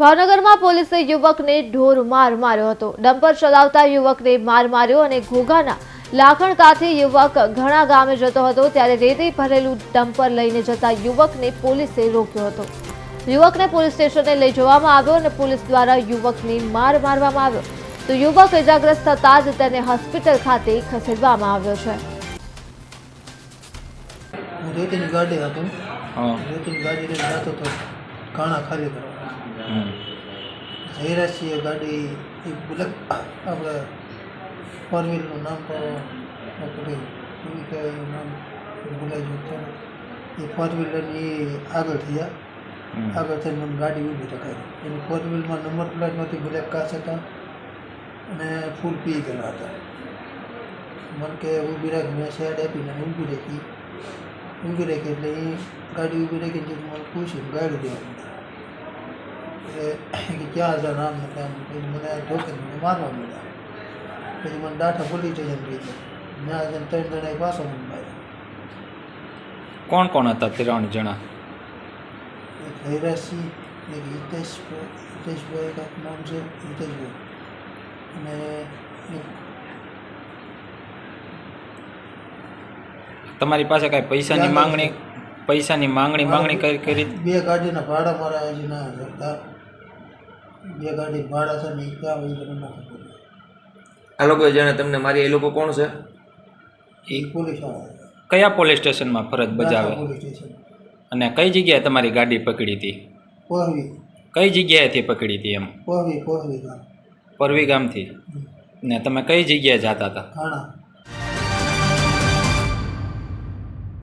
ભાવનગરમાં પોલીસે યુવકને ઢોર માર માર્યો હતો। ડમ્પર ચલાવતા યુવકને માર માર્યો અને ઘોઘાના લાખણકાથી યુવક ઘણા ગામે જતો હતો ત્યારે રેતી ભરેલું ડમ્પર લઈને જતા યુવકને પોલીસે રોક્યો હતો। યુવકને પોલીસ સ્ટેશને લઈ જવામાં આવ્યો અને પોલીસ દ્વારા યુવકને માર મારવામાં આવ્યો તો યુવક ઇજાગ્રસ્ત થતા જ તેને હોસ્પિટલ ખાતે ખસેડવામાં આવ્યો છે। રેતીની ગાડી હતું રેતીની ગાડી લઈને જતો હતો કાણા ખાલી કરવા જયરાજસિંહે ગાડી એક બુલેટ આપણે ફોર વ્હીલનું નામ આપણે એવું કહેવાય નામ ભૂલાઈ ગયું એ ફોર વ્હીલરની આગળ થયા આગળ થઈને મને ગાડી ઊભી રખાઈ એની ફોર વ્હીલમાં નંબર પ્લેટમાંથી બ્લેક કાચ હતા અને ફૂલ પી ગયેલા હતા। મને કે ઊભી રાખી મેં સાઈડ આપીને ઊભી રાખી એટલે એ ગાડી ઊભી રાખીને મને પૂછ્યું ગાડી દેવાનું કે ક્યાં હતા નામ નથી આમ પછી મને ઢોકે મને મારવા મળ્યા પછી મને દાઠા પોલીસ સ્ટેશન રહી ગયા ત્યાં ત્રણ જણા પાછો મને માર્યા। કોણ કોણ હતા 3 જણા? એક હૈરાસિંહ એક હિતેશભાઈ કાંઈક નામ છે હિતેશભાઈ અને એક તમારી પાસે કાંઈ પૈસાની માંગણી કરી? બે ગાડીના ભાડા મારા હજી ના હતા બે ગાડી ભાડા છે ને ક્યાં હોય ના ખબર। આ લોકો જેને તમને મારી એ લોકો કોણ છે? એ પોલીસ વાળા કયા પોલીસ સ્ટેશનમાં ફરજ બજાવે પોલીસ સ્ટેશન અને કઈ જગ્યાએ તમારી ગાડી પકડી હતી? પોહવી કઈ જગ્યાએથી પકડી હતી? એમ પોહવી ગામ પરવી ગામથી? ને તમે કઈ જગ્યાએ જતા હતા? ખાણા